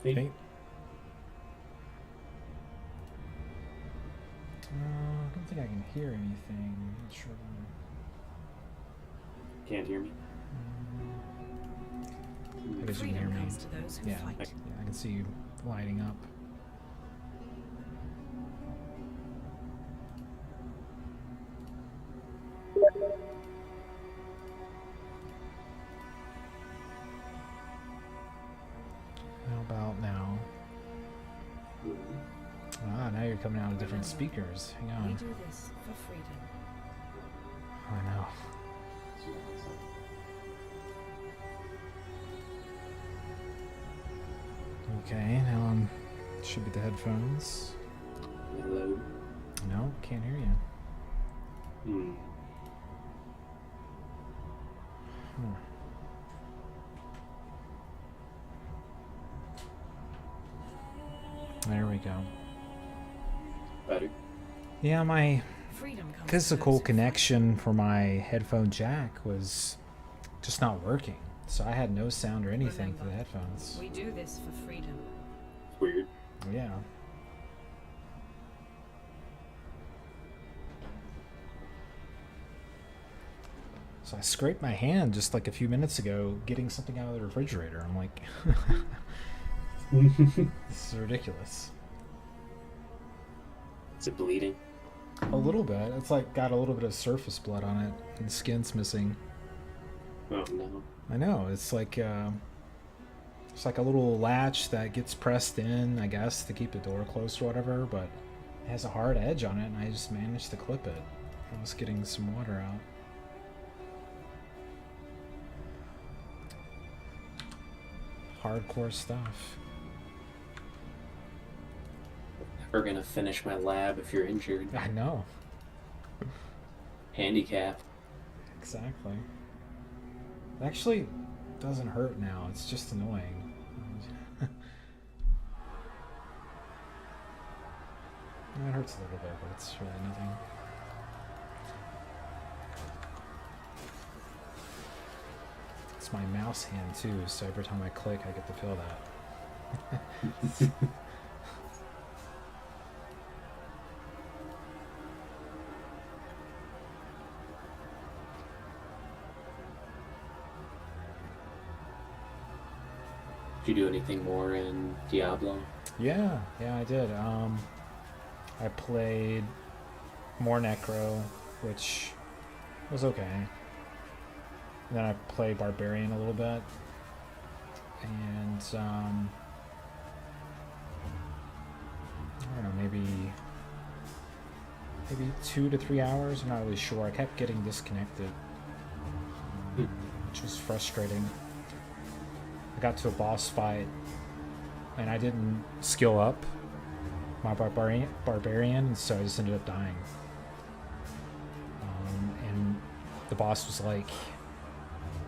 Okay. I don't think I can hear anything. Not sure. Can't hear me. I guess you can hear me. Yeah, I can see you lighting up. How about now? Ah, now you're coming out of different speakers. Hang on. We do this for freedom. I know. Okay, now should be the headphones. Hello. No, can't hear you. There we go. Better. Yeah, my physical connection for my headphone jack was just not working. So I had no sound or anything for the headphones. We do this for freedom. Weird. Yeah. So I scraped my hand just like a few minutes ago getting something out of the refrigerator. I'm like, this is ridiculous. Is it bleeding? A little bit. It's like got a little bit of surface blood on it and the skin's missing. Oh no. I know. It's like a little latch that gets pressed in, I guess, to keep the door closed or whatever, but it has a hard edge on it and I just managed to clip it. I was getting some water out. Hardcore stuff. Never gonna finish my lab if you're injured. I know. Handicap. Exactly. It actually doesn't hurt now. It's just annoying. It hurts a little bit, but it's really nothing. It's my mouse hand too, so every time I click, I get to feel that. Did you do anything more in Diablo? Yeah, I did. I played more Necro, which was okay. And then I played Barbarian a little bit. And, I don't know, maybe 2 to 3 hours. I'm not really sure. I kept getting disconnected, which was frustrating. I got to a boss fight, and I didn't skill up my barbarian, so I just ended up dying. And the boss was like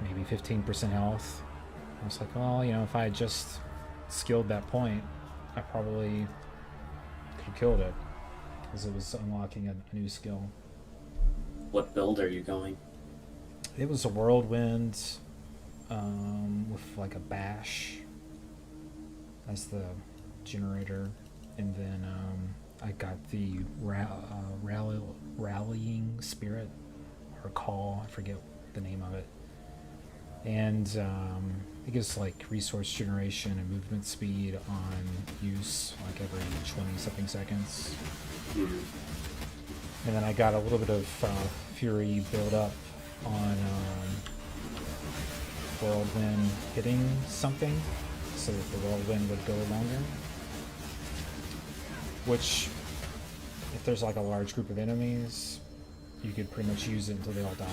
maybe 15% health. I was like, well, you know, if I had just skilled that point, I probably could have killed it, because it was unlocking a new skill. What build are you going? It was a whirlwind with like a bash as the generator, and then I got the rallying spirit or call, I forget the name of it, and it gives like resource generation and movement speed on use like every 20 something seconds. And then I got a little bit of fury build up on whirlwind hitting something, so that the whirlwind would go longer, which, if there's like a large group of enemies, you could pretty much use it until they all died,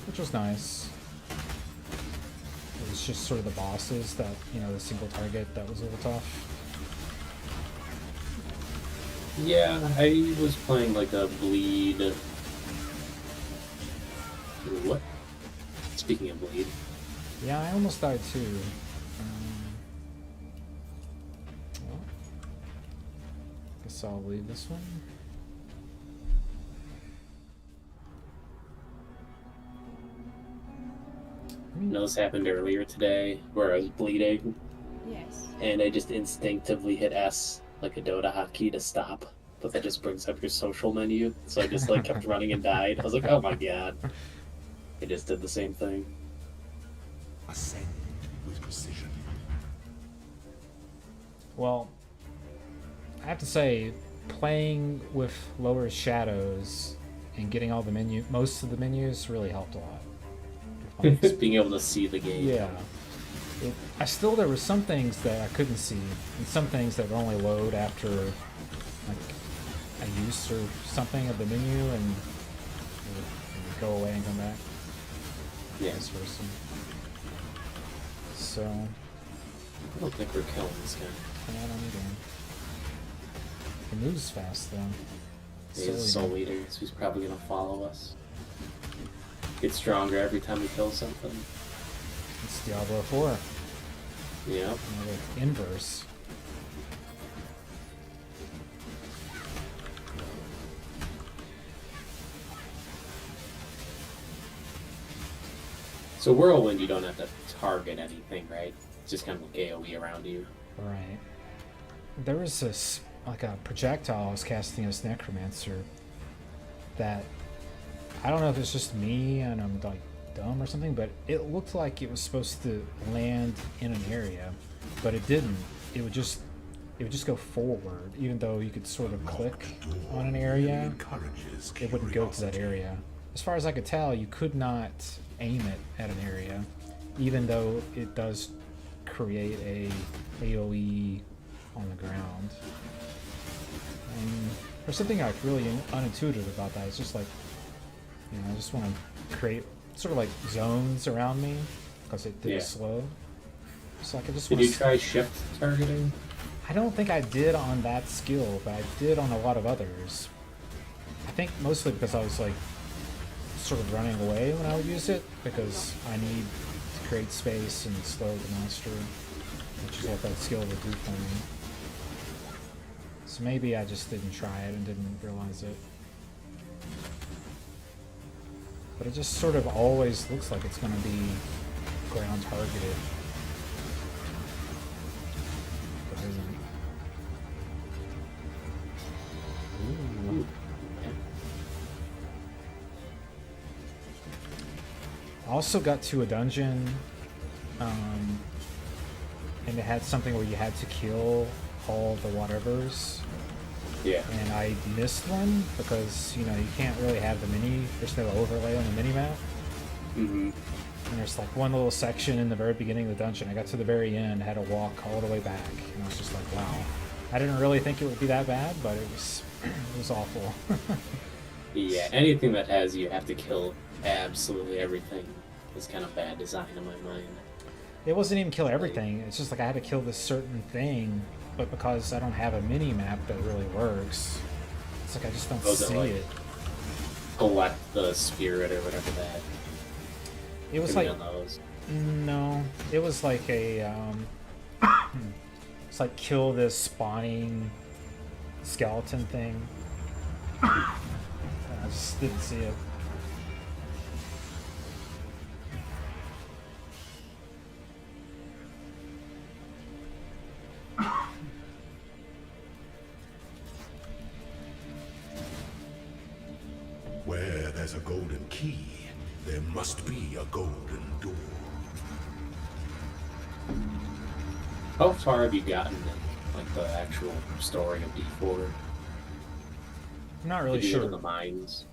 which was nice. It was just sort of the bosses that, you know, the single target, that was a little tough. Yeah, I was playing like a bleed. What? Speaking of bleed. Yeah, I almost died too. Well, guess I'll leave this one. You know, this happened earlier today where I was bleeding, Yes. and I just instinctively hit S like a Dota hotkey to stop. But that just brings up your social menu. So I just like kept running and died. I was like, oh my god. I just did the same thing. Ascend with precision. Well, I have to say, playing with lower shadows and getting all the most of the menus really helped a lot. Just being able to see the game. Yeah. There were some things that I couldn't see, and some things that would only load after like a use or something of the menu, and it would go away and come back. Yeah. Vice versa. So, I don't think we're killing this guy. I don't either. He moves fast though. He's a soul leader, so he's probably gonna follow us. Get stronger every time we kill something. It's Diablo 4. Yep. Another inverse. So Whirlwind, you don't have to target anything, right? It's just kind of like AoE around you. Right. There was this, like a projectile I was casting as Necromancer that, I don't know if it's just me and I'm like dumb or something, but it looked like it was supposed to land in an area, but it didn't. It would just go forward, even though you could sort of click on an area, it wouldn't go to that area. As far as I could tell, you could not aim it at an area, even though it does create a AoE on the ground. And there's something like really unintuitive about that. It's just like, you know, I just want to create sort of like zones around me because it did slow. So like I just Did you try shift targeting? I don't think I did on that skill, but I did on a lot of others. I think mostly because I was like sort of running away when I would use it, because I need to create space and slow the monster, which is what that skill would do for me. So maybe I just didn't try it and didn't realize it. But it just sort of always looks like it's going to be ground targeted. But it isn't. Ooh. I also got to a dungeon, and it had something where you had to kill all the whatevers. Yeah. And I missed one because, you know, you can't really have there's no overlay on the mini-map. Mm-hmm. And there's like one little section in the very beginning of the dungeon. I got to the very end, had to walk all the way back. And I was just like, wow. I didn't really think it would be that bad, but it was awful. Yeah, anything that has you have to kill absolutely everything is kind of bad design in my mind. It wasn't even kill everything. It's just like I had to kill this certain thing, but because I don't have a mini-map that really works, it's like I just don't see it. Collect the spirit or whatever that. It was like, no, it was like a, it's like kill this spawning skeleton thing. I just didn't see it. Where there's a golden key, there must be a golden door. How far have you gotten in, like, the actual story of D4? I'm not really Did you get sure. in the mines?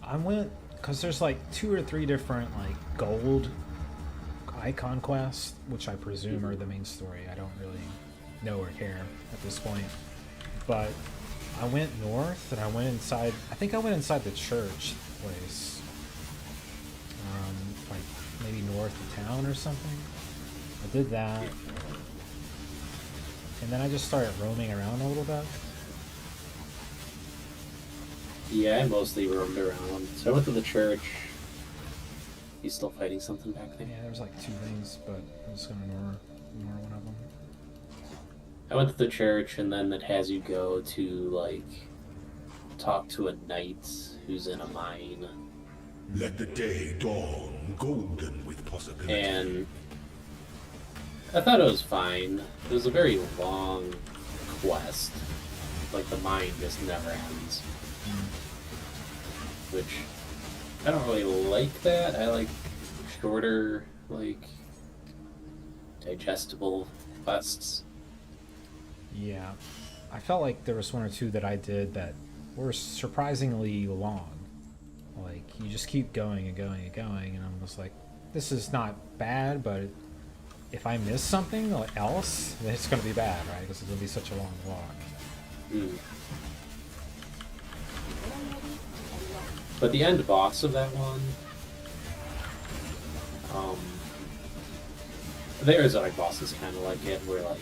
I went, because there's like 2 or 3 different like gold icon quests, which I presume are the main story. I don't really know or care at this point. But I went north and I went inside, I think I went inside the church place. Like maybe north of town or something. I did that. And then I just started roaming around a little bit. Yeah, I mostly roamed around. So I went to the church. He's still fighting something back there? Yeah, there's like 2 things, but I'm just gonna ignore one of them. I went to the church, and then it has you go to, like, talk to a knight who's in a mine. Let the day dawn golden with possibility. And I thought it was fine. It was a very long quest. Like, the mine just never ends. Which, I don't really like that. I like shorter, like, digestible quests. Yeah. I felt like there was one or two that I did that were surprisingly long. Like, you just keep going and going and going, and I'm just like, this is not bad, but if I miss something else, then it's going to be bad, right? Because it's going to be such a long walk. Mm. But the end boss of that one, there's other bosses kind of like it, where like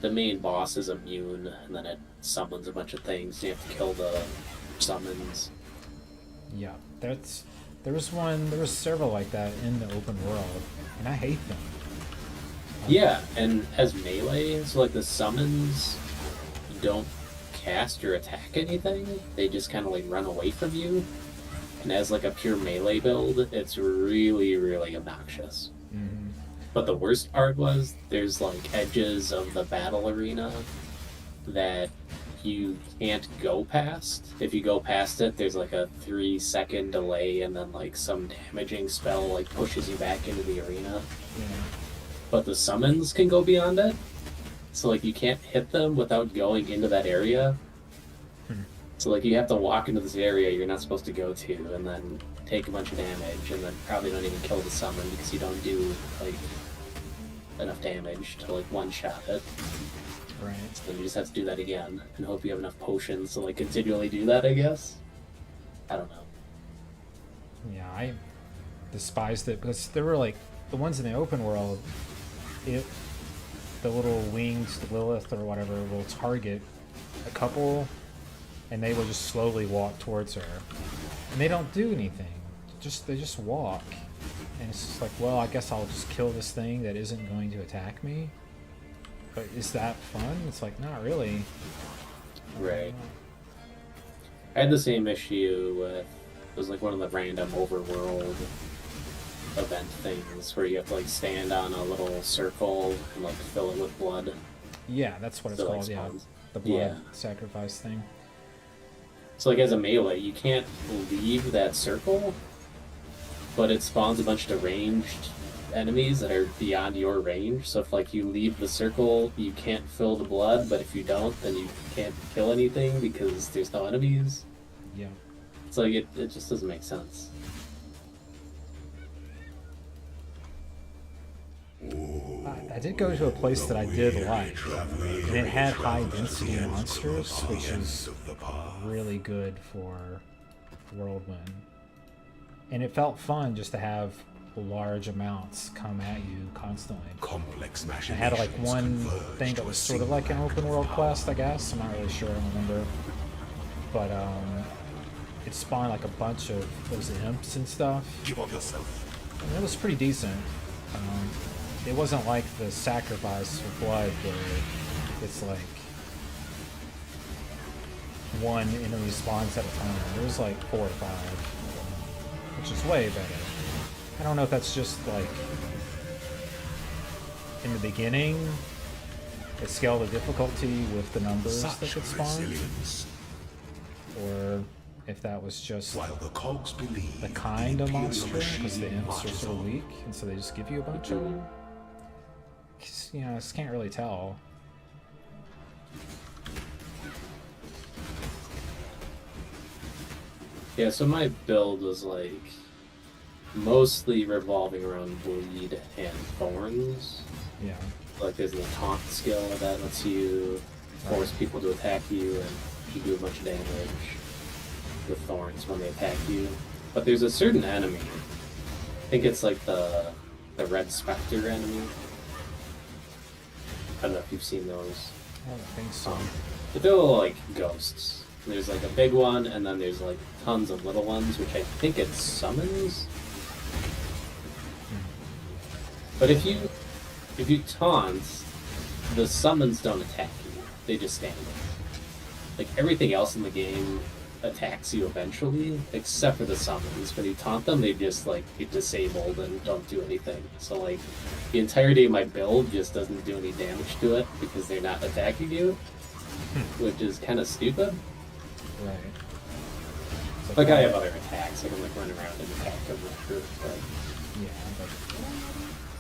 the main boss is immune, and then it summons a bunch of things. You have to kill the summons. Yeah, there was several like that in the open world, and I hate them. Yeah, and as melee, so like the summons don't cast or attack anything. They just kind of like run away from you. And as like a pure melee build, it's really, really obnoxious. Mm-hmm. But the worst part was there's like edges of the battle arena that you can't go past. If you go past it, there's like a 3-second delay, and then like some damaging spell like pushes you back into the arena. Yeah. But the summons can go beyond it. So like you can't hit them without going into that area. So like you have to walk into this area you're not supposed to go to, and then take a bunch of damage, and then probably don't even kill the summon because you don't do like enough damage to like one-shot it. Right. So then you just have to do that again and hope you have enough potions to like continually do that, I guess. I don't know. Yeah, I despised it because there were like the ones in the open world. The little winged Lilith or whatever will target a couple, and they will just slowly walk towards her, and they don't do anything. They just walk, and it's just like, well, I guess I'll just kill this thing that isn't going to attack me. But is that fun? It's like, not really. Right. I had the same issue with, it was like one of the random overworld event things where you have to like stand on a little circle and like fill it with blood. Yeah, that's what it's So, like, called. Yeah, spawns. the blood Yeah. sacrifice thing. So like as a melee, you can't leave that circle, but it spawns a bunch of ranged enemies that are beyond your range. So if like you leave the circle, you can't fill the blood, but if you don't, then you can't kill anything because there's no enemies. Yeah. It's like it just doesn't make sense. I did go to a place that I did like, and it had high density monsters, which is really good for Whirlwind. And it felt fun just to have large amounts come at you constantly. Complex I had like machinations one converge thing to that a was sort of like an single open world power. quest, I guess. I'm not really sure, I don't remember. But it spawned like a bunch of those imps and stuff. Give up yourself. And it was pretty decent. It wasn't like the sacrifice for blood where it's like one enemy spawns at a time. It was like 4 or 5, which is way better. I don't know if that's just like in the beginning it scaled the difficulty with the numbers that Such could spawn, resilience. or if that was just While the cogs believe the kind of the monster, because the machine imps are marches so on. weak, and so they just give you a bunch of them. 'Cause, you know, I just can't really tell. Yeah, so my build was like mostly revolving around bleed and thorns. Yeah. Like there's a taunt skill that lets you force people to attack you, and you do a bunch of damage with thorns when they attack you. But there's a certain enemy, I think it's like the red specter enemy. I don't know if you've seen those. I don't think so. But they're all like ghosts. There's like a big one, and then there's like tons of little ones, which I think it summons. But if you taunt, the summons don't attack you; they just stand there. Like everything else in the game attacks you eventually, except for the summons. When you taunt them, they just like get disabled and don't do anything. So like the entirety of my build just doesn't do any damage to it because they're not attacking you, which is kind of stupid. Right. So Like I have other attacks, I can like run around and attack them with group, but Yeah, but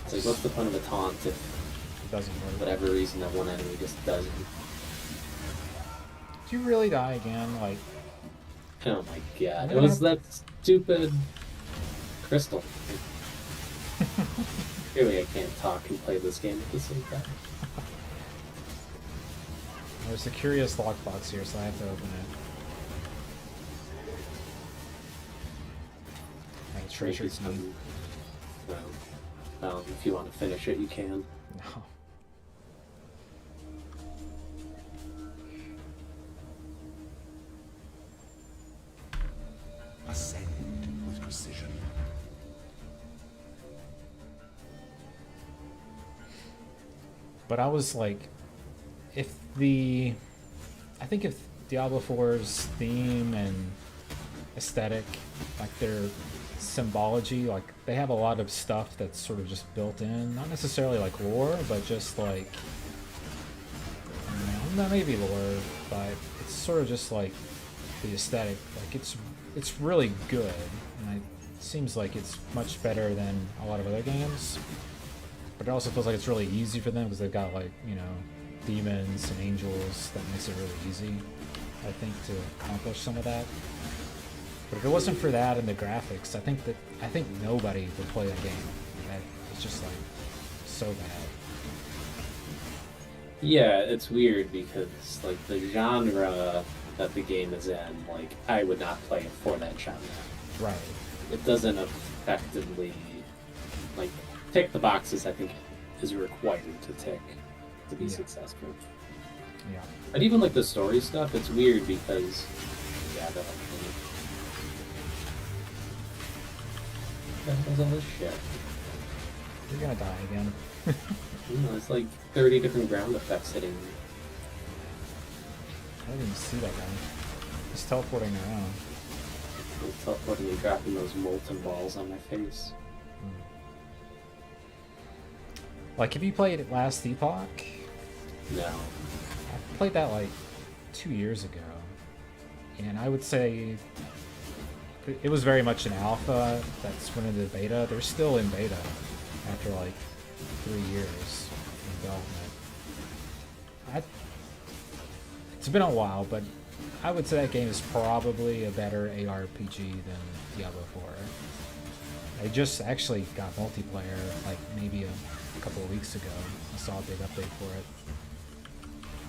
it's like what's the point of a taunt if it doesn't for work. whatever reason that one enemy just doesn't? Do you really die again? Like, Oh my god, I'm it was gonna that stupid crystal. Clearly I can't talk and play this game at the same time. there's a curious lockbox here, so I have to open it. And a treasure Maybe key. some- well, if you want to finish it, you can. No. Ascend with precision. But I was like, I think if Diablo 4's theme and aesthetic, like their symbology, like they have a lot of stuff that's sort of just built in, not necessarily like lore, but just like, I don't know, maybe lore, but it's sort of just like the aesthetic. Like it's really good, and it seems like it's much better than a lot of other games. But it also feels like it's really easy for them because they've got like, you know, demons and angels that makes it really easy, I think, to accomplish some of that. But if it wasn't for that and the graphics, I think nobody would play that game. It's just like so bad. Yeah, it's weird because like the genre that the game is in, like I would not play it for that genre. Right. It doesn't effectively like tick the boxes I think is required to tick to be Yeah. successful. Yeah. But even like the story stuff, it's weird because yeah, they're like what the hell's all this shit? You're gonna die again. You know, it's like 30 different ground effects hitting me. I didn't even see that guy. He's teleporting around. It's teleporting and dropping those molten balls on my face. Like, have you played Last Epoch? No. I played that like 2 years ago, and I would say it was very much an alpha that's went into beta. They're still in beta after like 3 years in development. It's been a while, but I would say that game is probably a better ARPG than Diablo 4. They just actually got multiplayer like maybe a couple of weeks ago. I saw a big update for it.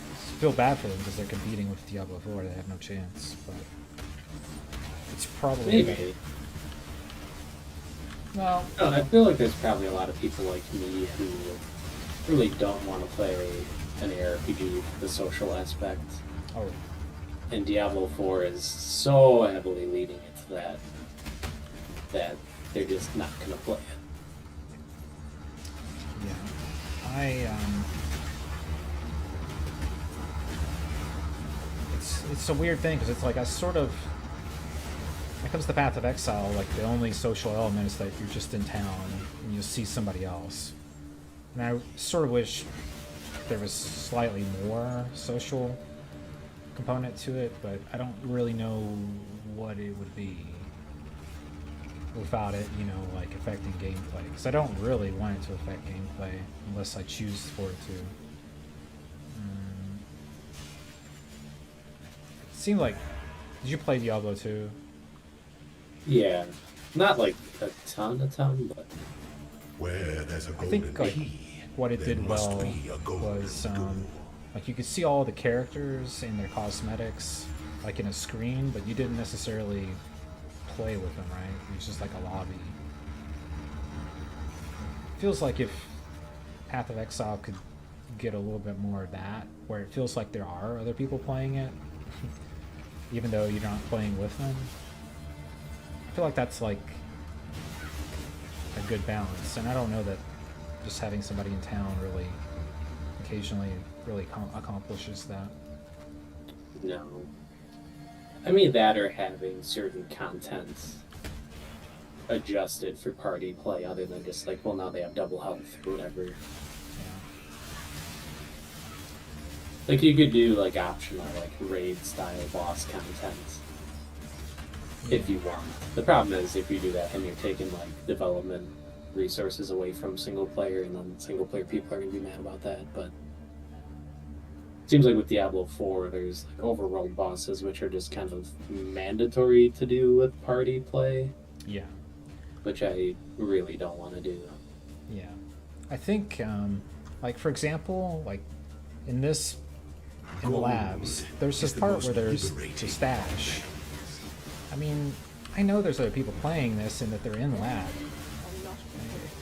I feel bad for them because they're competing with Diablo 4. They have no chance, but it's probably better. Maybe. Well, No, I feel like there's probably a lot of people like me who really don't want to play an ARPG for the social aspect. oh, And Diablo 4 is so heavily leading into that they're just not going to play it. yeah. It's a weird thing because it's like I sort of, when it comes to Path of Exile, like the only social element is that you're just in town and you'll see somebody else. And I sort of wish there was slightly more social component to it, but I don't really know what it would be without it, you know, like affecting gameplay. Because I don't really want it to affect gameplay unless I choose for it to. It seemed like, did you play Diablo 2? Yeah. Not like a ton, but Where there's a I golden think like key, what it there did must well be a golden was door. like you could see all the characters and their cosmetics like in a screen, but you didn't necessarily play with them, right? It was just like a lobby. Feels like if Path of Exile could get a little bit more of that, where it feels like there are other people playing it, even though you're not playing with them. I feel like that's like a good balance, and I don't know that just having somebody in town really occasionally really accomplishes that. no. I mean, that or having certain content adjusted for party play other than just like, well, now they have double health or whatever. Yeah. Like, you could do, like, optional, like, raid-style boss content if you want. The problem is, if you do that, then you're taking, like, development resources away from single player, and then single player people are going to be mad about that, but it seems like with Diablo 4, there's, like, overworld bosses, which are just kind of mandatory to do with party play, Yeah. which I really don't want to do. Yeah. I think, like, for example, like, in this, in the labs, there's this part where there's the stash. I mean, I know there's other people playing this and that they're in the lab.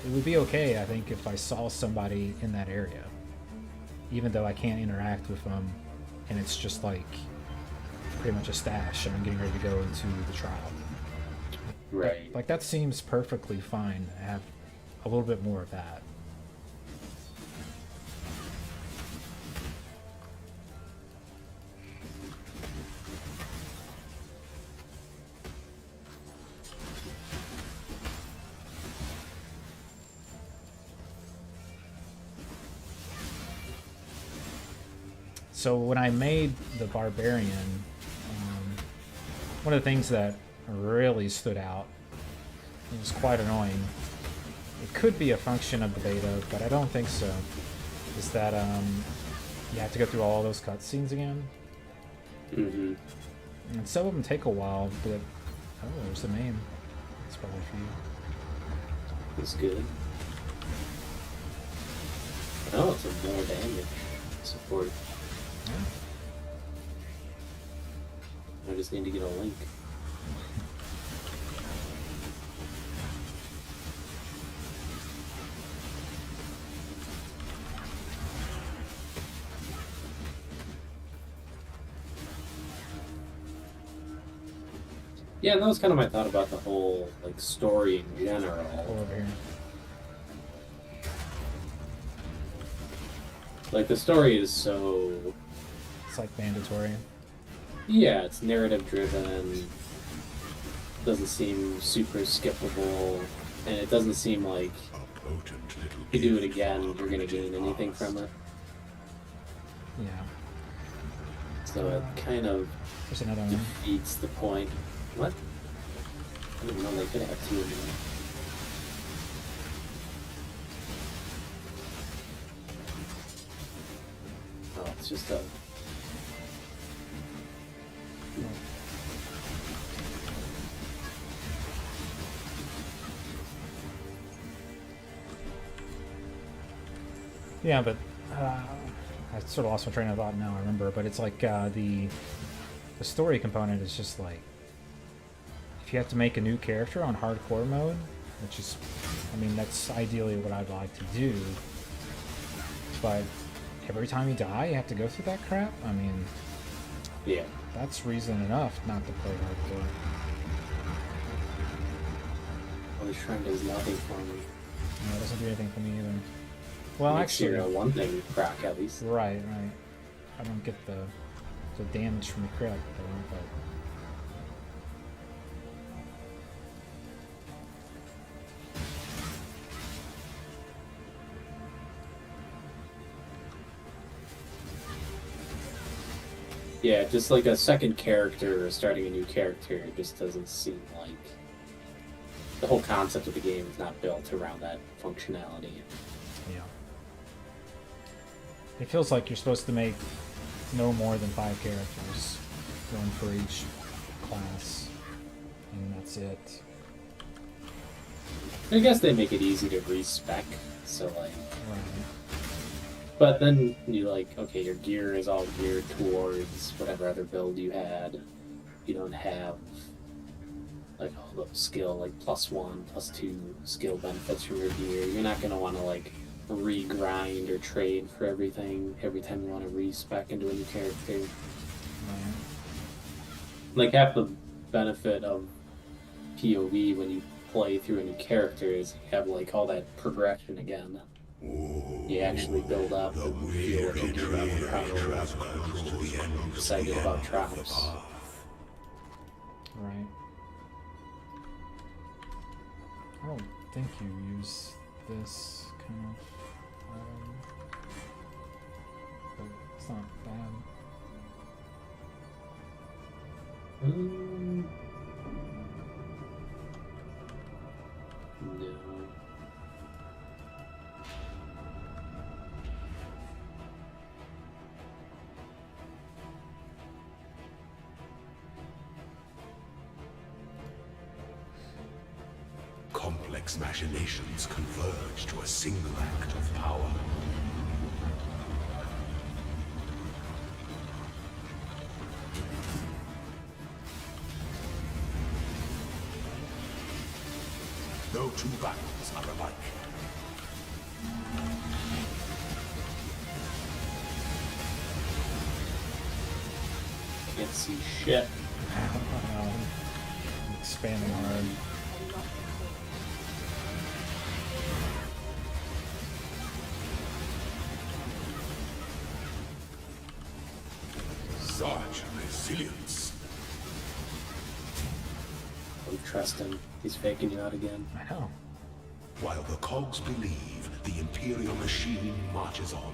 It would be okay, I think, if I saw somebody in that area, even though I can't interact with them, and it's just like pretty much a stash, and I'm getting ready to go into the trial. Right. Like, that seems perfectly fine to have a little bit more of that. So when I made the barbarian, one of the things that really stood out, it was quite annoying, it could be a function of the beta, but I don't think so, is that you have to go through all those cutscenes again. Mm-hmm. And some of them take a while, but oh, there's the name. It's probably for you. That's good. Oh, it's a more damage support. Yeah. I just need to get a link. Yeah, and that was kind of my thought about the whole like story in general. Over here. Like the story is so It's like mandatory. yeah, it's narrative driven. Doesn't seem super skippable, and it doesn't seem like A potent little if you do it gift again, from you're gonna gain primitive anything past. from it. Yeah. So it kind of There's another one. defeats the point. What? I didn't know they could have two of them. Oh, it's just a. Yeah, but I sort of lost my train of thought now. I remember, but it's like the story component is just like if you have to make a new character on hardcore mode, which is, I mean, that's ideally what I'd like to do. But every time you die, you have to go through that crap. I mean, Yeah. that's reason enough not to play hardcore. Well, the shrine does nothing for me. No, it doesn't do anything for me either. Well, Makes actually, your one thing crack at least. right. I don't get the damage from the crit, though, but Yeah, just like a second character or starting a new character, it just doesn't seem like the whole concept of the game is not built around that functionality. yeah. It feels like you're supposed to make no more than 5 characters, one for each class, and that's it. I guess they make it easy to respec, so like, Right. but then you like, okay, your gear is all geared towards whatever other build you had. You don't have like all the skill, like +1, +2 skill benefits from your gear. You're not gonna want to like re-grind or trade for everything every time you want to respec into a new character. Right. Like half the benefit of POV when you play through a new character is you have like all that progression again. You actually build up The and feel like you weary do have traveler power. travels to the end Excited about traps. Right. I don't think you use this kind of but it's not bad. No. Complex machinations converge to a single act of power. No two battles are alike. Can't see shit. I'm expanding hard. Such resilience. Don't trust him. He's faking you out again. I know. While the cogs believe, the Imperial machine marches on.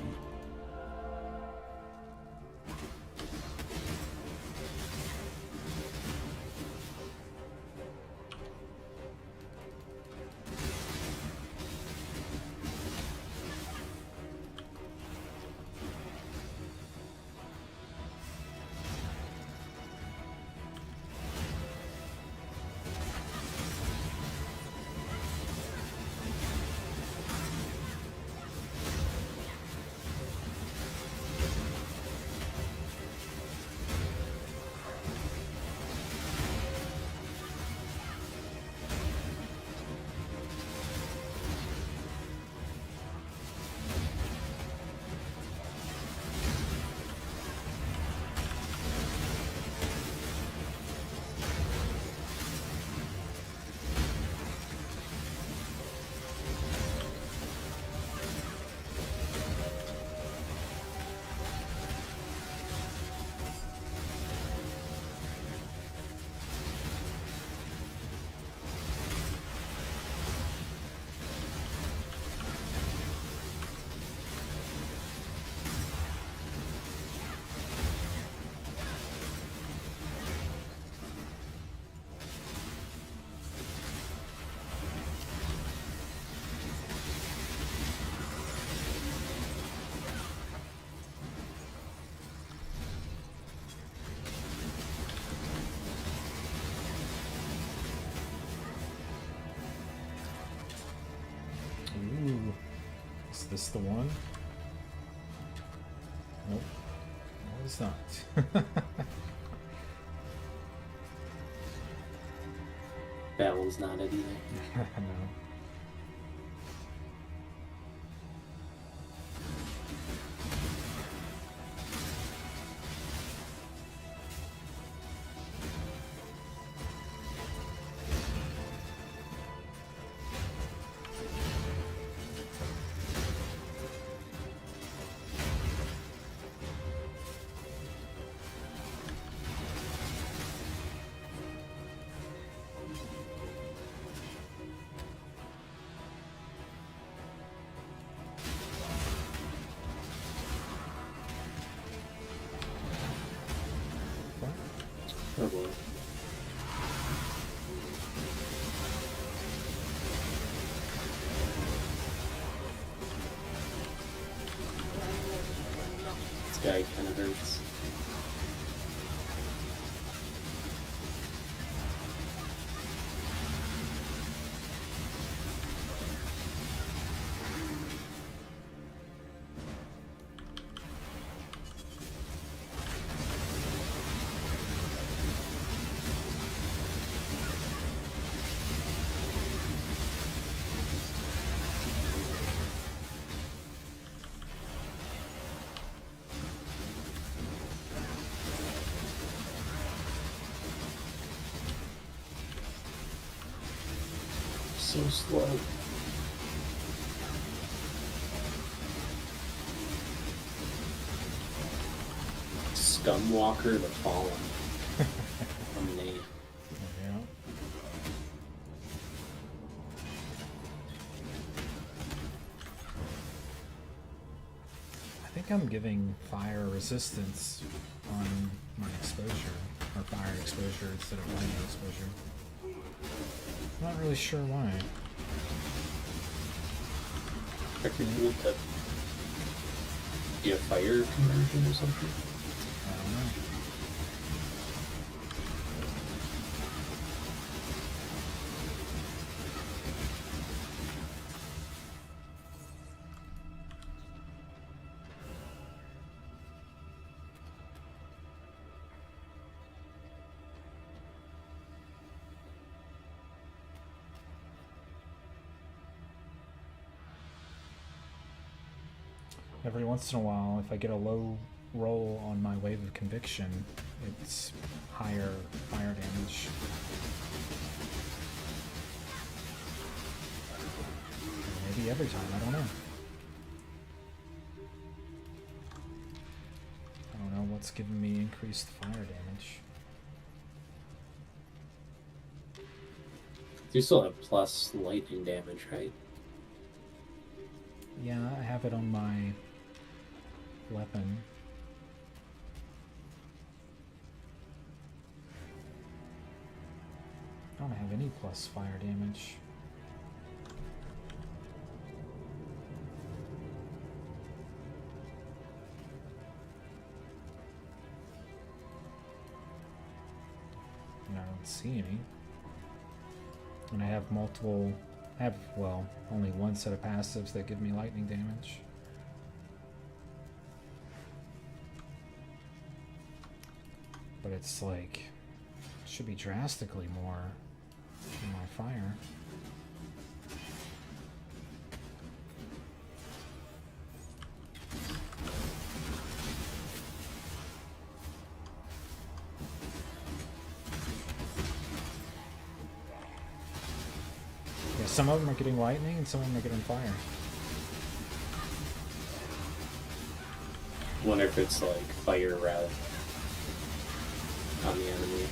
Ooh. Is this the one? Nope. No, it's not. That one's not it either. No. Oh boy. This guy kind of hurts. So slow. Scumwalker the Fallen. From Nate. think I'm giving fire resistance on my exposure, or fire exposure instead of lightning exposure. Not really sure why. Check your tooltip. Do you have fire conversion or something? I don't know. Every once in a while, if I get a low roll on my wave of conviction, it's higher fire damage. Or maybe every time, I don't know. I don't know what's giving me increased fire damage. You still have plus lightning damage, right? Yeah, I have it on my weapon. I don't have any plus fire damage. And I don't see any. And I have multiple, well, only one set of passives that give me lightning damage. But it's like, should be drastically more than my fire. Yeah, some of them are getting lightning and some of them are getting fire. Wonder if it's like fire route on the enemy.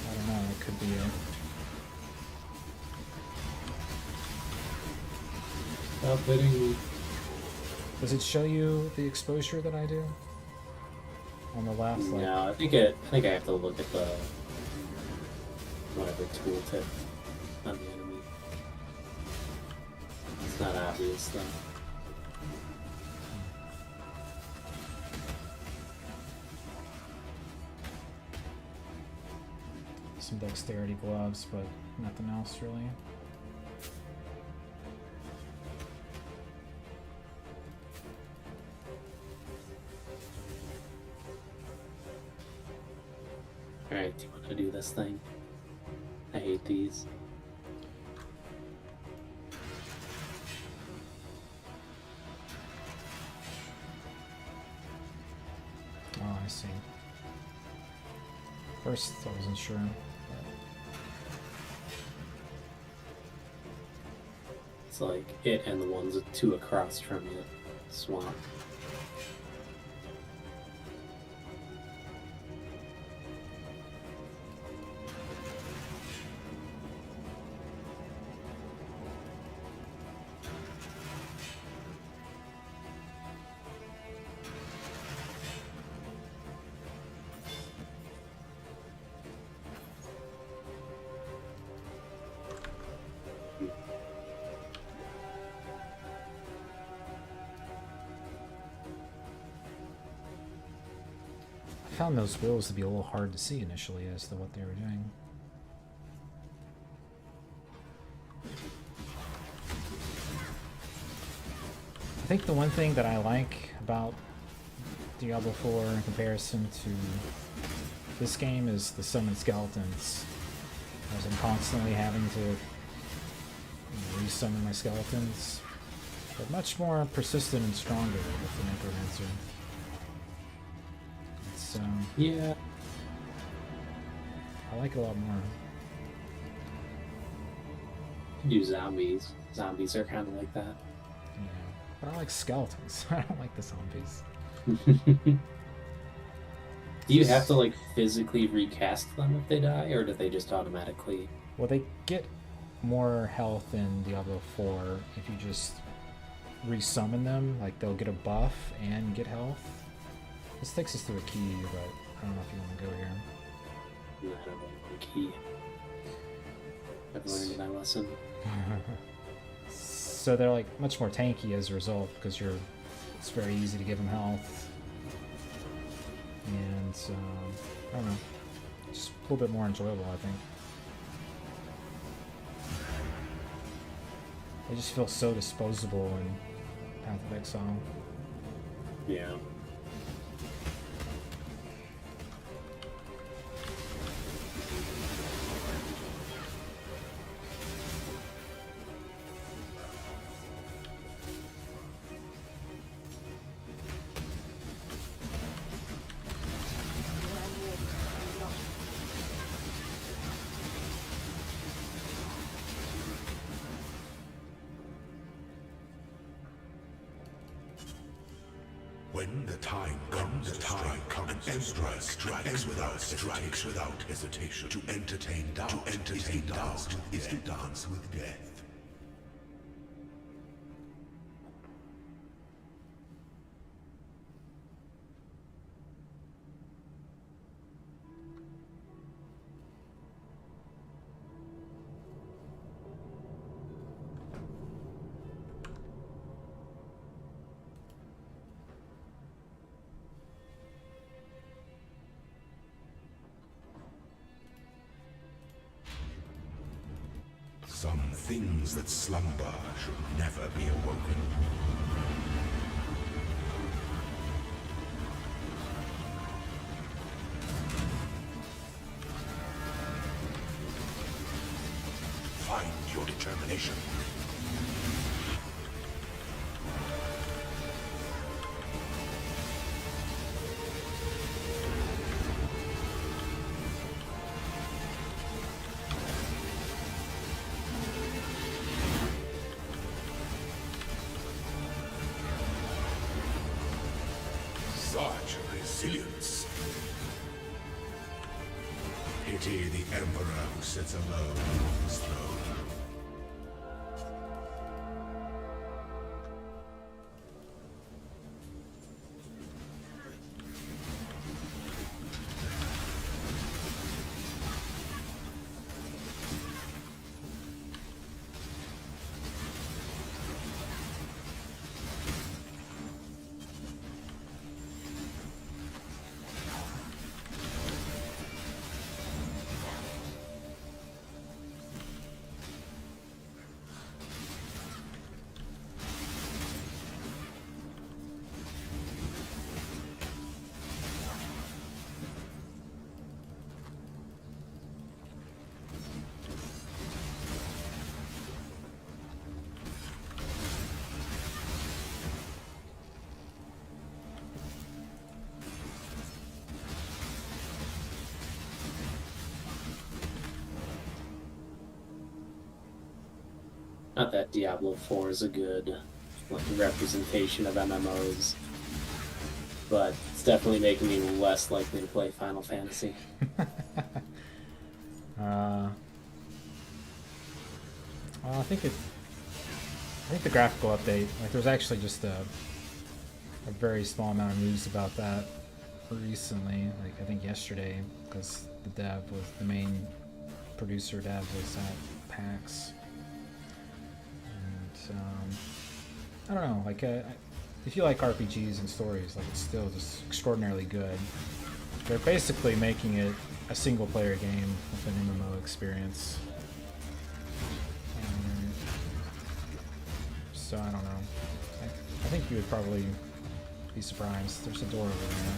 I don't know, it could be it. Stop hitting me. Does it show you the exposure that I do? On the left, like, No, I think I have to look at the whatever tooltip on the enemy. It's not obvious though. some dexterity gloves, but nothing else really. Alright, do you want to do this thing? I hate these. Oh, I see. First, I wasn't sure. It's like it and the ones two across from it. Swamp. I found those bills to be a little hard to see initially as to what they were doing. I think the one thing that I like about Diablo 4 in comparison to this game is the summon skeletons. As I'm constantly having to re-summon my skeletons. But much more persistent and stronger with the Necromancer. So Yeah. I like it a lot more. You can do zombies. Zombies are kind of like that. Yeah. But I like skeletons. I don't like the zombies. Do you have to like physically recast them if they die, or do they just automatically? Well, they get more health in Diablo 4 if you just resummon them, like they'll get a buff and get health. This takes us to a key, but I don't know if you want to go here. I don't know the key. I've learned my lesson. So they're like much more tanky as a result because it's very easy to give them health, and I don't know, just a little bit more enjoyable, I think. They just feel so disposable in Path of Exile. Yeah. When the time comes, an emperor strikes without hesitation. To entertain doubt is to dance with death. Some things that slumber should never be awoken. Find your determination. Such resilience. Pity the emperor who sits alone on his throne. Not that Diablo 4 is a good representation of MMOs, but it's definitely making me less likely to play Final Fantasy. Well, I think the graphical update, like there's actually just a very small amount of news about that recently, like I think yesterday, because the main producer dev was at PAX. I don't know, like if you like RPGs and stories, like it's still just extraordinarily good. They're basically making it a single player game with an MMO experience. So I don't know. I think you would probably be surprised. There's a door over there.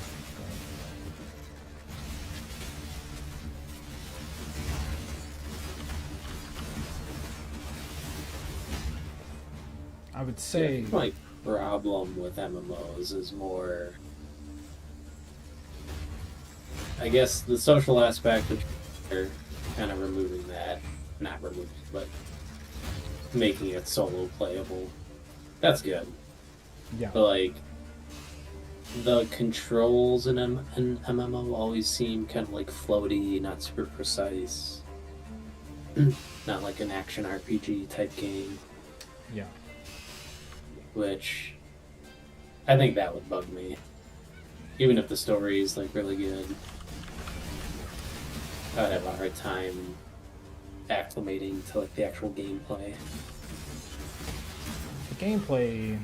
I would say my problem with MMOs is more, I guess, the social aspect, which they're kind of removing that, not removing, but making it solo playable. That's good. yeah. But like, the controls in an MMO always seem kind of like floaty, not super precise. Not like an action RPG type game. Yeah. which I think that would bug me. Even if the story is like really good, I would have a hard time acclimating to like the actual gameplay. The gameplay,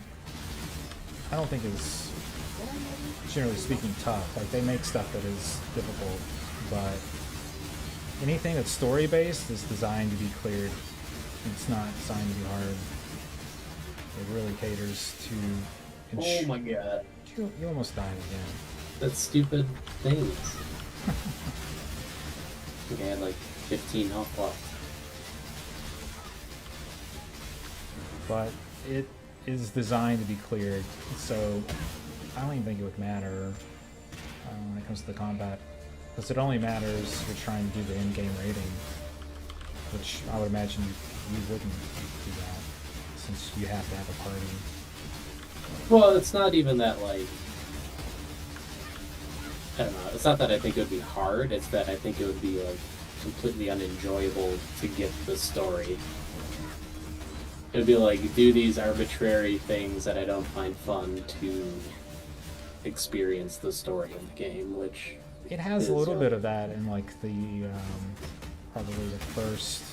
I don't think is, generally speaking, tough. Like, they make stuff that is difficult, but anything that's story-based is designed to be cleared. It's not designed to be hard. It really caters to... Oh my god. You almost died again. That's stupid things. I think I had like 15 health left. But it is designed to be cleared, so I don't even think it would matter when it comes to the combat, because it only matters if you're trying to do the in-game rating, which I would imagine you wouldn't do that, since you have to have a party. Well, it's not even that, like, I don't know, it's not that I think it would be hard, it's that I think it would be, like, completely unenjoyable to get the story. It would be like, do these arbitrary things that I don't find fun to experience the story in the game, which... It has a little bit of that in, like, the, probably the first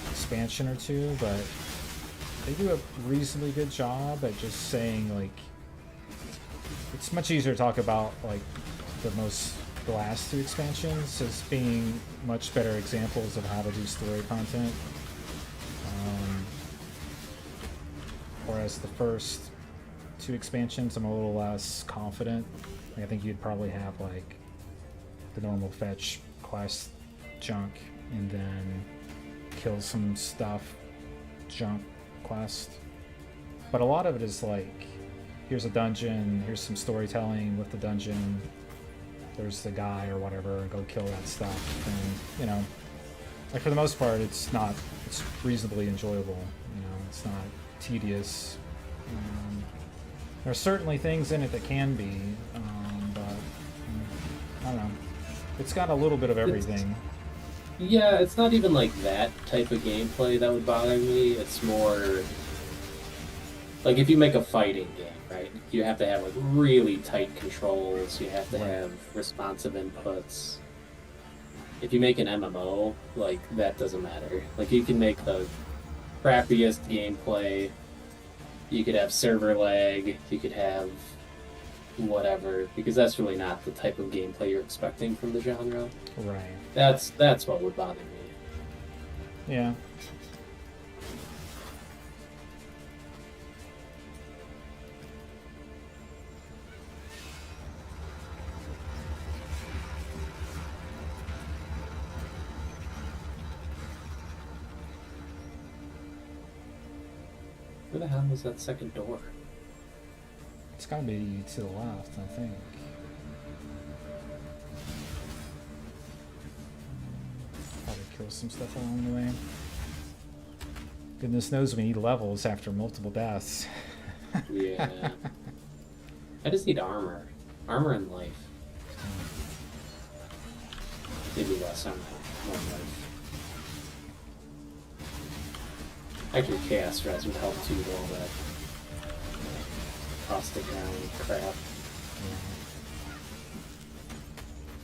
expansion or two, but they do a reasonably good job at just saying, like, it's much easier to talk about, like, the last two expansions as being much better examples of how to do story content. Whereas the first two expansions, I'm a little less confident. Like, I think you'd probably have, like, the normal fetch quest junk, and then kill some stuff junk quest. But a lot of it is like, here's a dungeon, here's some storytelling with the dungeon, there's the guy or whatever, go kill that stuff. And, you know, like, for the most part, it's reasonably enjoyable, you know, it's not tedious. There are certainly things in it that can be, but I don't know. It's got a little bit of everything. Yeah, it's not even like that type of gameplay that would bother me. It's more like if you make a fighting game, right? You have to have like really tight controls. You have to have responsive inputs. If you make an MMO, like, that doesn't matter. Like, you can make the crappiest gameplay. You could have server lag. You could have whatever, because that's really not the type of gameplay you're expecting from the genre. Right. That's what would bother me. Yeah. Where the hell was that second door? It's gotta be to the left, I think. Probably kill some stuff along the way. Goodness knows we need levels after multiple deaths. Yeah. I just need armor. Armor and life. Maybe less armor. More life. Actually, Chaos Stress would help too with all that caustic ground crap.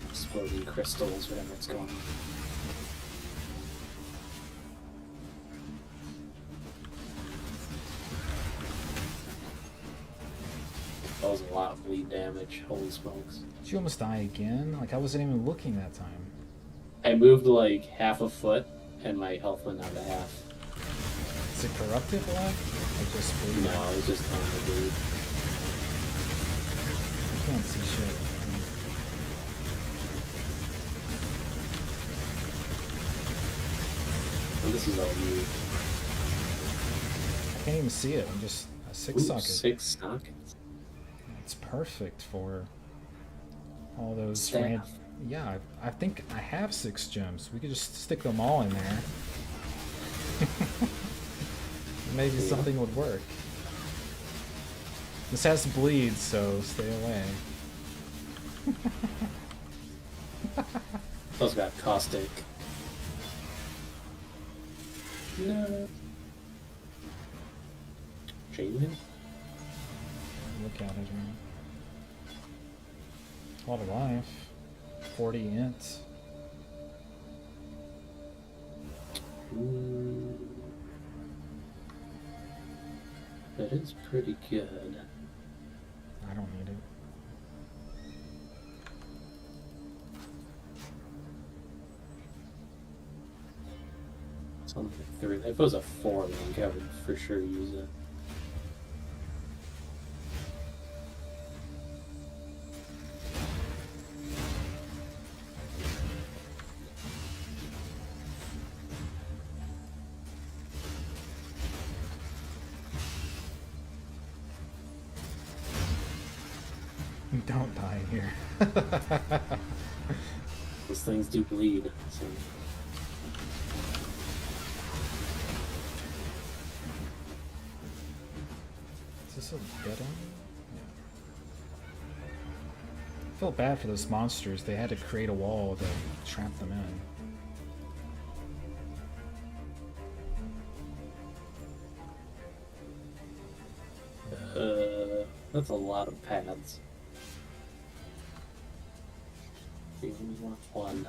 Exploding crystals, whatever it's going on. That was a lot of bleed damage, holy smokes. Did you almost die again? Like, I wasn't even looking that time. I moved like half a foot and my health went down to half. Is it corrupted lag? I just bleed? No, it was just on the bleed. I can't see shit. And this is all you. I can't even see it. I'm just a 6 socket. 6 sockets. It's perfect for all those Staff. Yeah, I think I have 6 gems. We could just stick them all in there. Maybe something would work. This has bleed, so stay away. Those got caustic. No. Changing? Look at it. A lot of life. 40 int. That is pretty good. I don't need it. It's on like 3. If it was a 4 link, I would for sure use it. Don't die here. Those things do bleed. So. Is this a dead end? Yeah. I felt bad for those monsters. They had to create a wall to trap them in. That's a lot of paths. We only want one.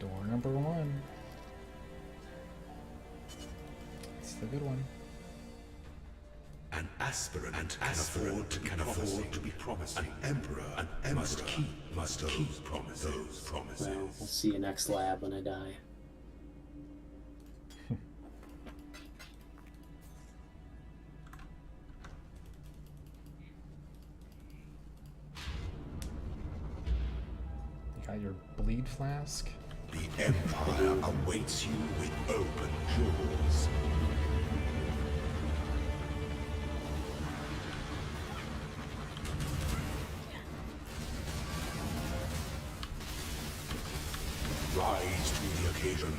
Door number 1. It's the good one. An aspirant can afford to be promising. An emperor must keep promises. Well, we'll see you next lab when I die. You got your bleed flask. The Empire awaits you with open jaws. Rise to the occasion.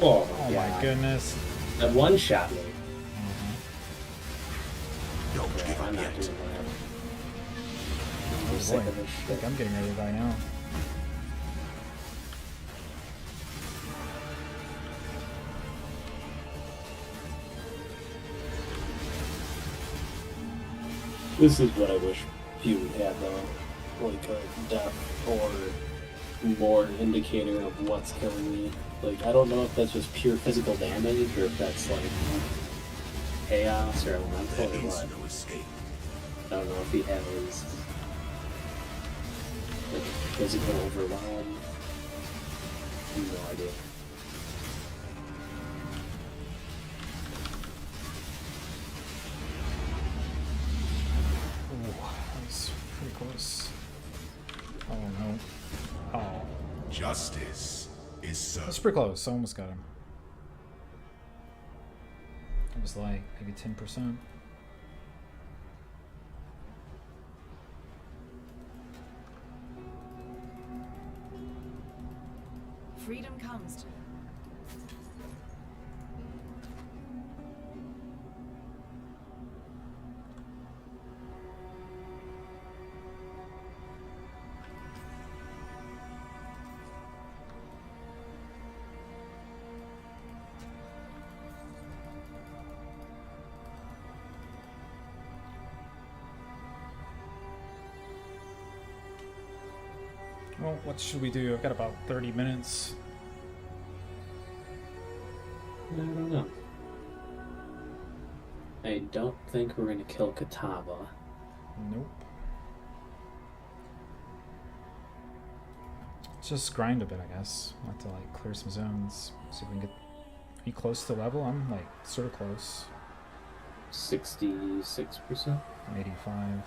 Oh, Oh my goodness. That one shot me. Don't Yeah, give I'm up not yet. doing that. Oh I'm sick boy. of this I shit. think I'm getting ready to die now. This is what I wish Feud had though. Like a death or more indicator of what's killing me. Like, I don't know if that's just pure physical damage or if that's like chaos or elemental There or is what. no escape. I don't know if he has like physical overwhelm. No idea. Ooh, that was pretty close. Oh no. Oh. Justice is served. That's pretty close. I almost got him. It was like maybe 10%. Freedom comes to Well, what should we do? I've got about 30 minutes. I don't know. I don't think we're gonna kill Katava. Nope. Let's just grind a bit, I guess. We'll have to like clear some zones. See if we can get. Are you close to level? I'm like sort of close. 66%. I'm 85.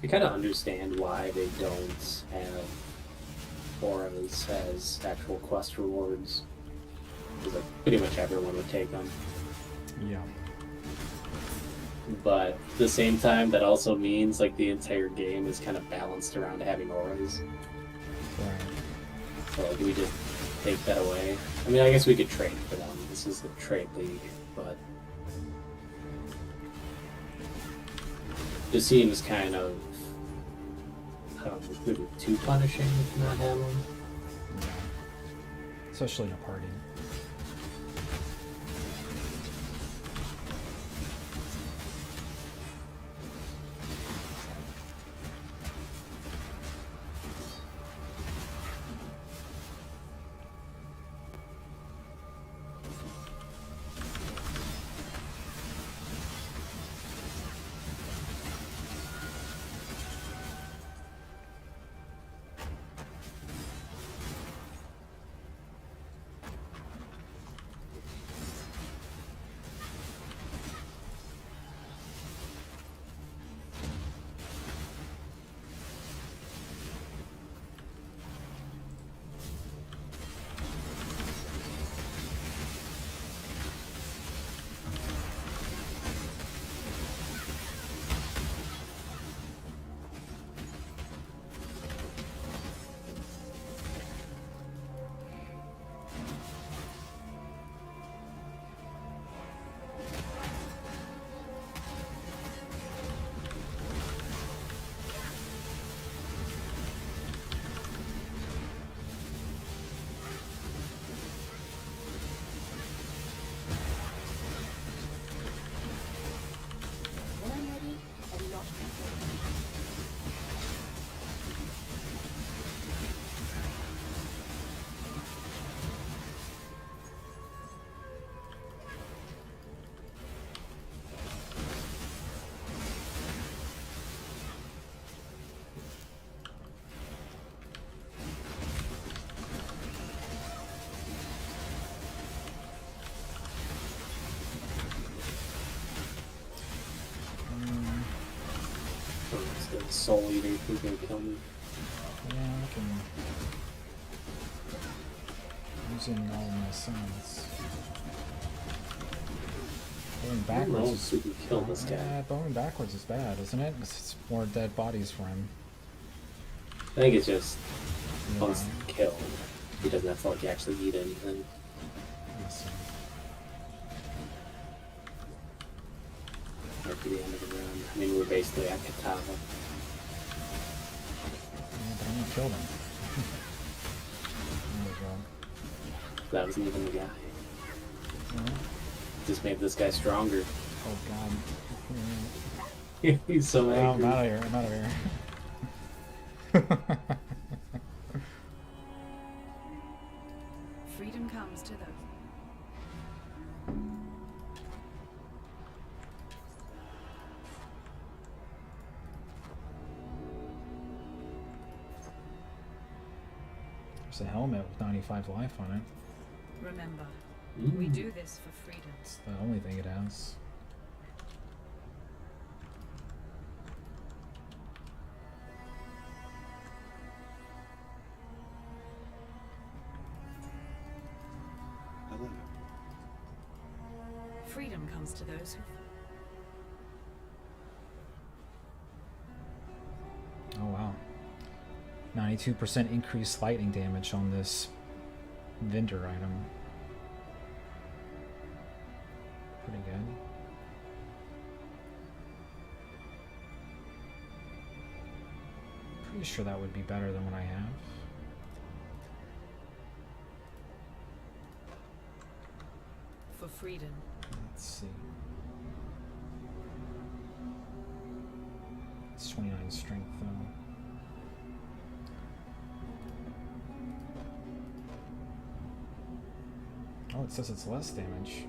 I kind of understand why they don't have auras as actual quest rewards. Because like pretty much everyone would take them. Yeah. But at the same time, that also means like the entire game is kind of balanced around having auras. Right. So like, we just take that away. I mean, I guess we could trade for them. This is the trade league, but just seems kind of too punishing if not have them. Yeah. Especially in a party. When I'm ready, I'm not ready. The Soul Eater who's gonna kill me. Yeah, I can. Using all my summons. Going I don't know backwards. if we can kill this guy. Yeah, going backwards is bad, isn't it? 'Cause it's more dead bodies for him. I think it's just Yeah. once killed, he doesn't have to like actually eat anything. Let's see. After the end of the round. I mean, we're basically at Katava. Yeah, but I'm gonna kill them. There we go. That wasn't even the guy. Just made this guy stronger. Oh god. He's so Oh, I'm angry. out of here. I'm out of here. Freedom comes to those. There's a helmet with 95 life on it. Remember, Mm. we do this for freedom. It's the only thing it has. Hello. Freedom comes to those who. Oh wow. 92% increased lightning damage on this vendor item. Pretty good. Pretty sure that would be better than what I have. For freedom. Let's see. It's 29 strength though. Oh, it says it's less damage.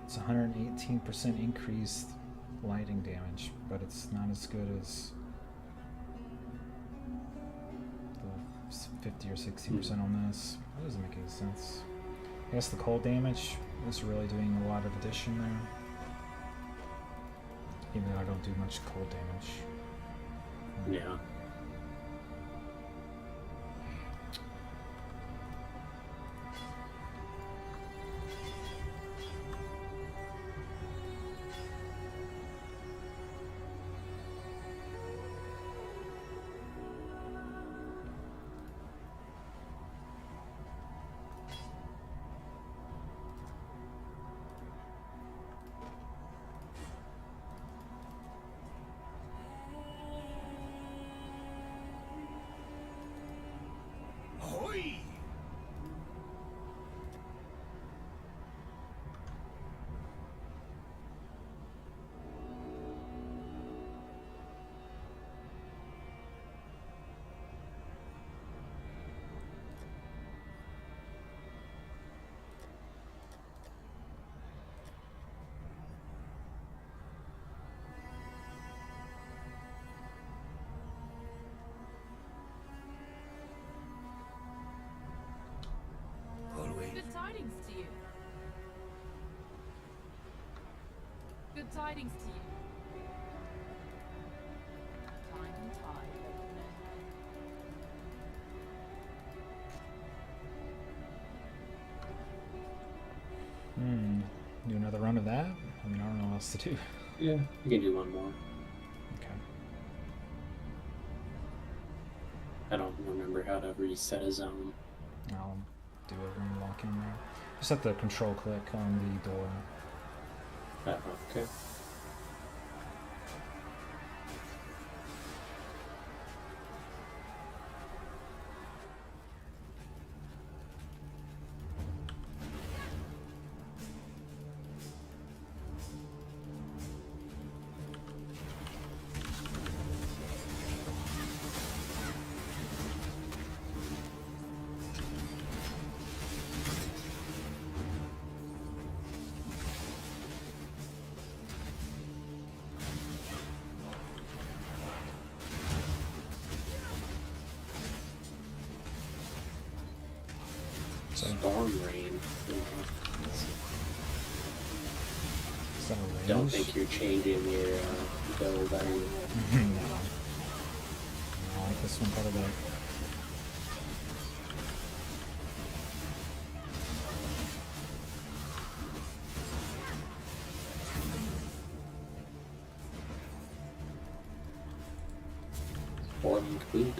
It's 118% increased lighting damage, but it's not as good as the 50 or 60% on this. That doesn't make any sense. I guess the cold damage is really doing a lot of addition there. Even though I don't do much cold damage. Yeah. Ahoy! Always. Good tidings to you. Good tidings to you. Time and tide, old men. Do another run of that? I mean, I don't know what else to do. Yeah, you can do one more. Okay. I don't remember how to reset a zone. I'll do it when we walk in there. Just have to control click on the door. Okay. So, Storm rain. is that a range? Don't think you're changing your build, are you? No. I like this one better though. Or link boot.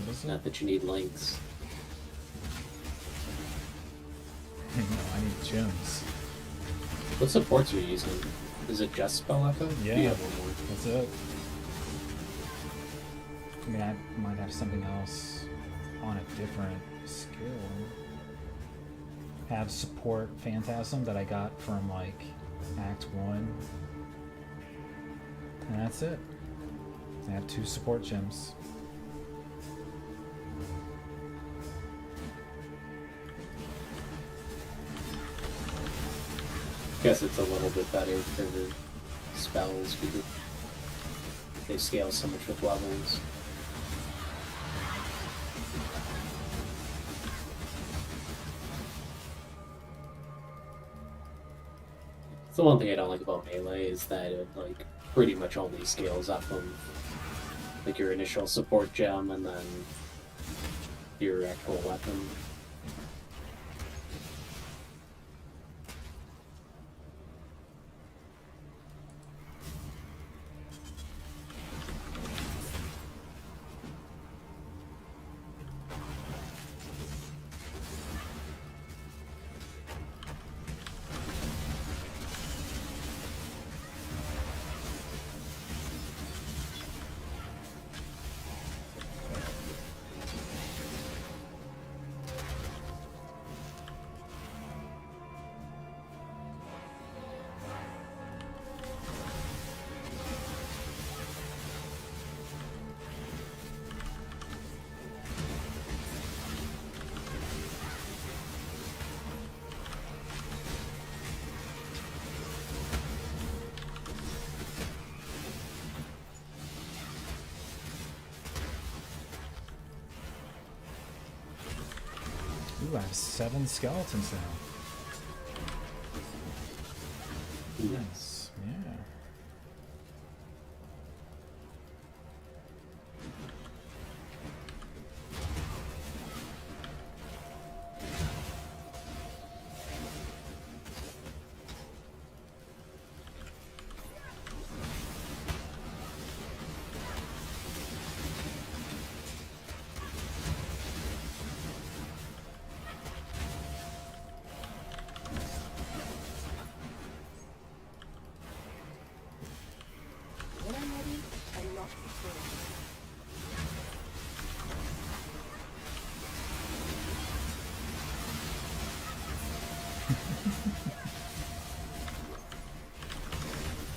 What is it? Not that you need links. No, I need gems. What supports are you using? Is it just spell echo? Yeah. Do you have one more? That's it. I mean, I might have something else on a different skill. Have support Phantasm that I got from like Act 1. And that's it. I have 2 support gems. Guess it's a little bit better for the spells because they scale so much with levels. It's the one thing I don't like about melee is that it like pretty much only scales up of like your initial support gem and then your actual weapon. Ooh, I have 7 skeletons now. Nice. Yeah. When I'm ready, and not before.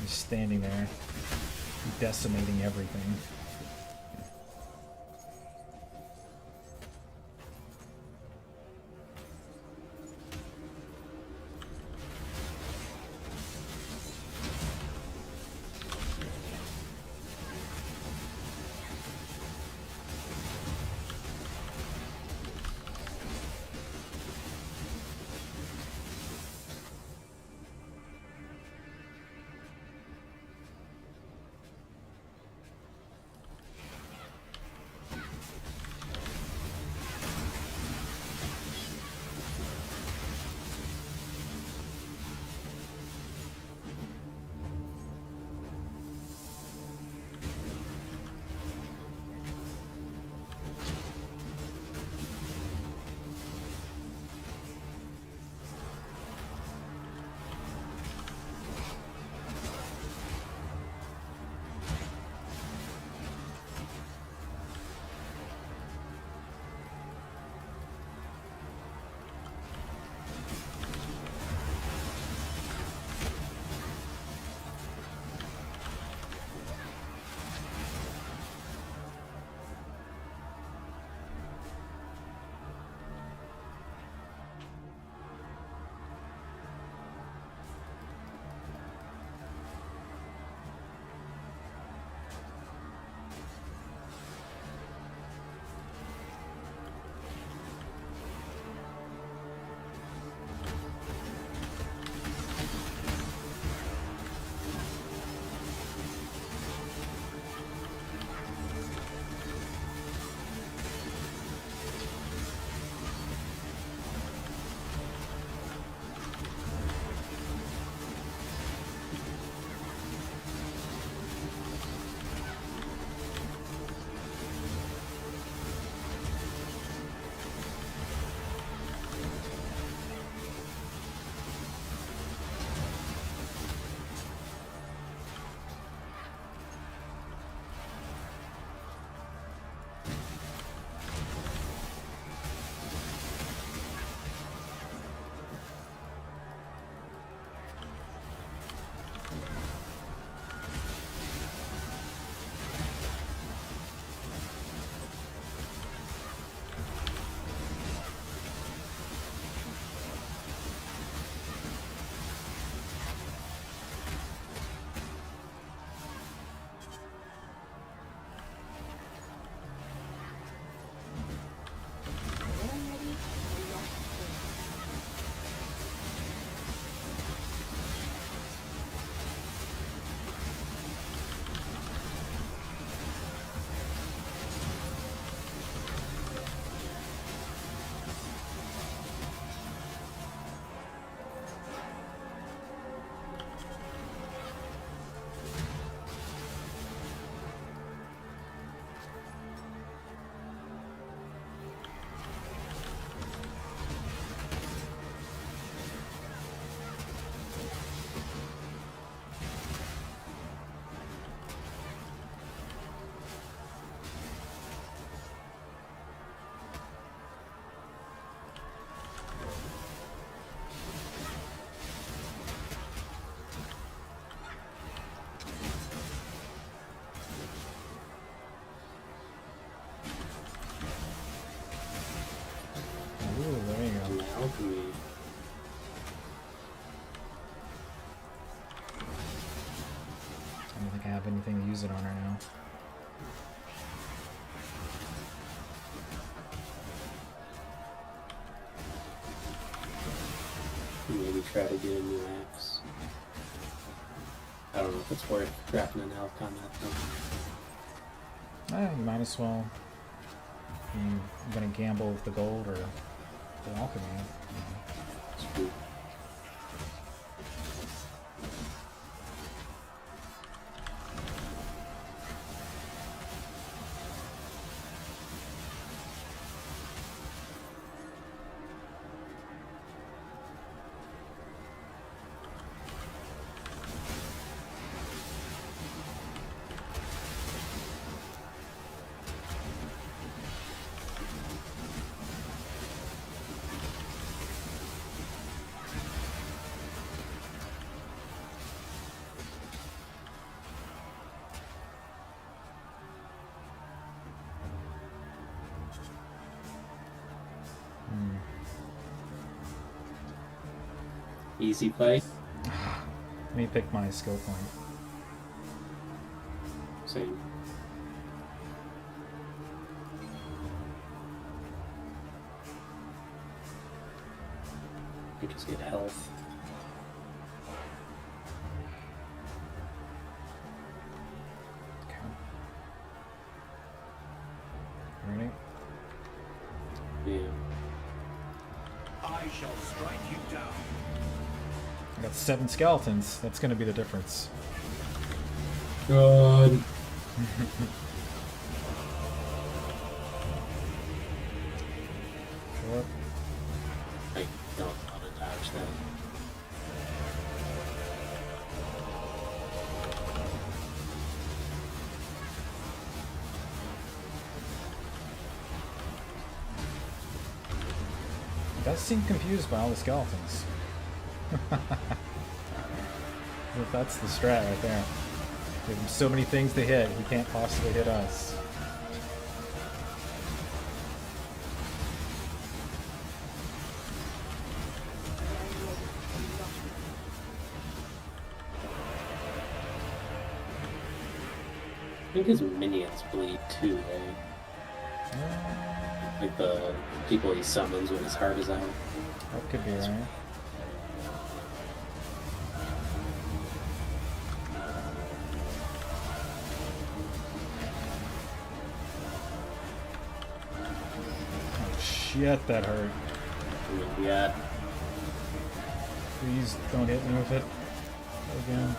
Just standing there, decimating everything. have anything to use it on right now. Maybe try to get a new axe. I don't know if it's worth dropping an health on that though. You might as well. You're gonna gamble with the gold or the alchemy. It's true. Easy play. Let me pick my skill point. Same. You just get health. Okay. Ready? Yeah. I shall strike you down. I got 7 skeletons. That's gonna be the difference. God. What? I don't want to dodge that. He does seem confused by all the skeletons. If that's the strat right there. Give him so many things to hit, he can't possibly hit us. I think his minions bleed too, right? Like the people he summons when his heart is out. That could be right. Oh shit, that hurt. Yeah. Please don't hit me with it again.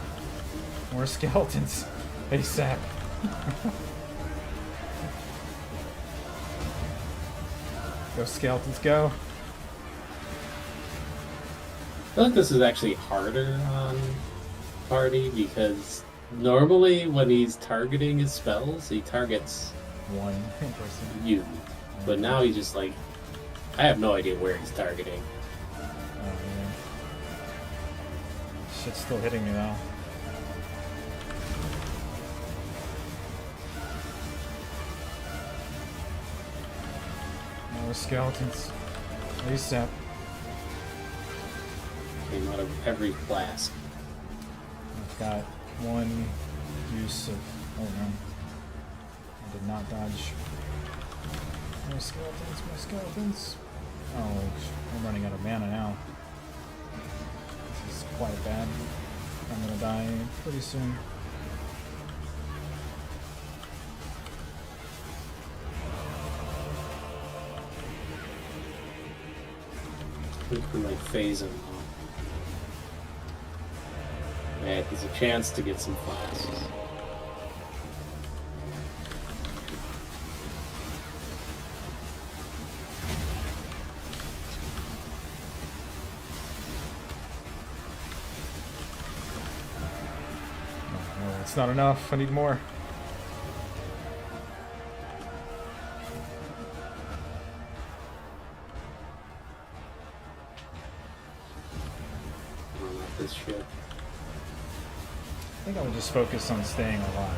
More skeletons. ASAP. Go skeletons, go. I feel like this is actually harder on Party because normally when he's targeting his spells, he targets One person. you. But now he's just like, I have no idea where he's targeting. Oh man. Shit's still hitting me though. More skeletons. ASAP. Came out of every flask. I've got one use of. Oh no. I did not dodge. More skeletons, more skeletons. Oh, I'm running out of mana now. This is quite bad. I'm gonna die pretty soon. We can like phase him. Yeah, there's a chance to get some flasks. Oh, no, it's not enough. I need more. This shit. I think I would just focus on staying alive.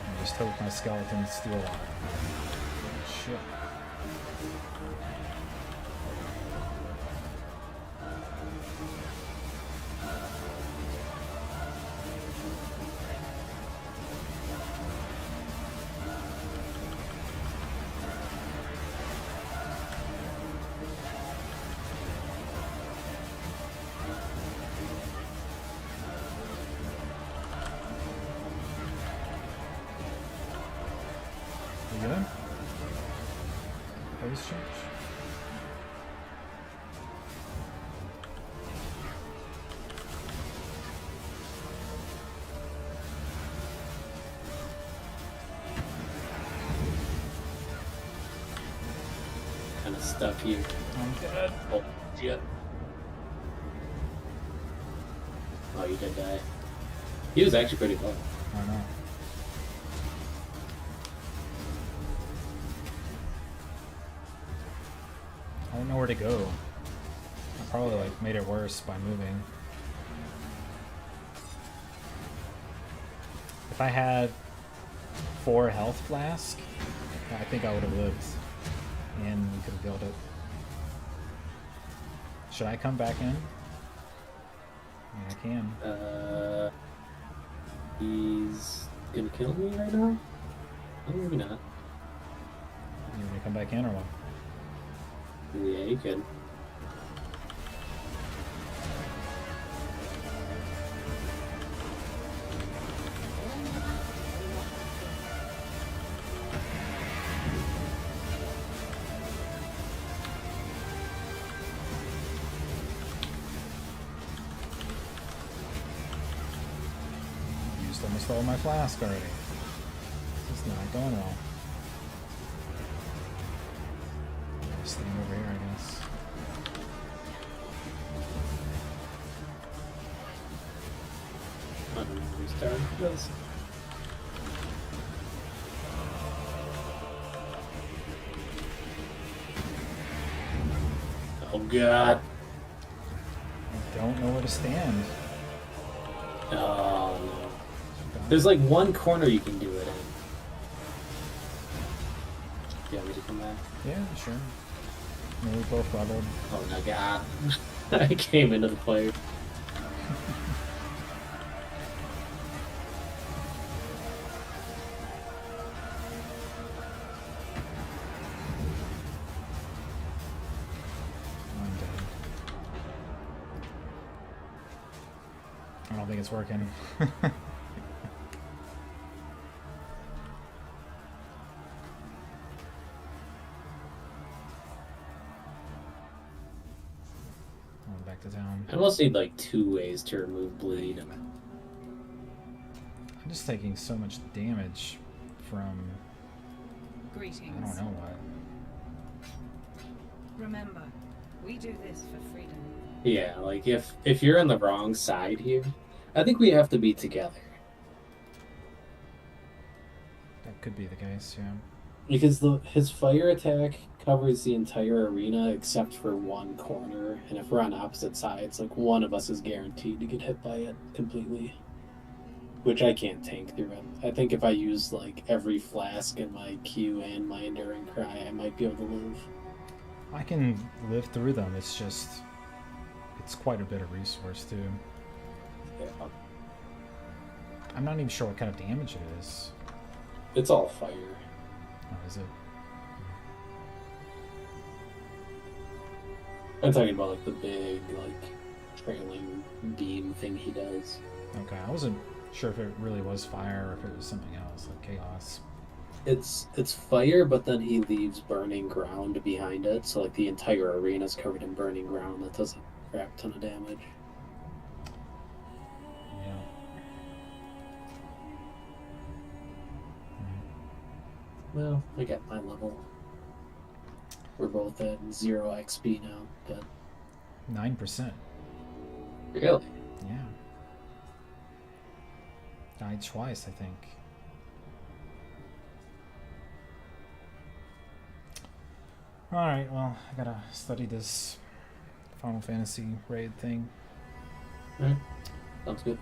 And just hope my skeleton's still alive. Shit. Pose change? Kind of stuck here. I'm dead. Oh, shit. Oh, you did die. He was actually pretty low. I know. I don't know where to go. I probably like made it worse by moving. If I had 4 health flask, I think I would have lived, and we could have built it. Should I come back in? Yeah, I can. He's gonna kill me right now? Oh, maybe not. You want to come back in or what? Yeah, you could. Used almost all my flask already. This is not going well. Staying over here, I guess. I don't know, restart this. Oh god. I don't know where to stand. Oh no. There's like one corner you can do it in. Yeah, we should come back. Yeah, sure. I mean, we both leveled. Oh my god. I came into the fire. I'm dead. I don't think it's working. Going back to town. I almost need like 2 ways to remove bleed. I'm just taking so much damage from Greetings. I don't know what. Remember, we do this for freedom. Yeah, like if you're on the wrong side here, I think we have to be together. That could be the case, yeah. Because his fire attack covers the entire arena except for one corner, and if we're on opposite sides, like one of us is guaranteed to get hit by it completely. Which I can't tank through it. I think if I use like every flask in my Q and my Enduring Cry, I might be able to live. I can live through them. It's just it's quite a bit of resource too. Yeah. I'm not even sure what kind of damage it is. It's all fire. Oh, is it? I'm talking about like the big like trailing beam thing he does. Okay, I wasn't sure if it really was fire or if it was something else, like chaos. It's fire, but then he leaves burning ground behind it, so like the entire arena is covered in burning ground. That does a crap ton of damage. Yeah. Well, I got my level. We're both at 0 XP now, but 9%. really, Yeah. Died twice, I think. Alright, well, I gotta study this Final Fantasy raid thing. alright, sounds good.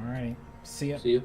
Alrighty. See ya. See you.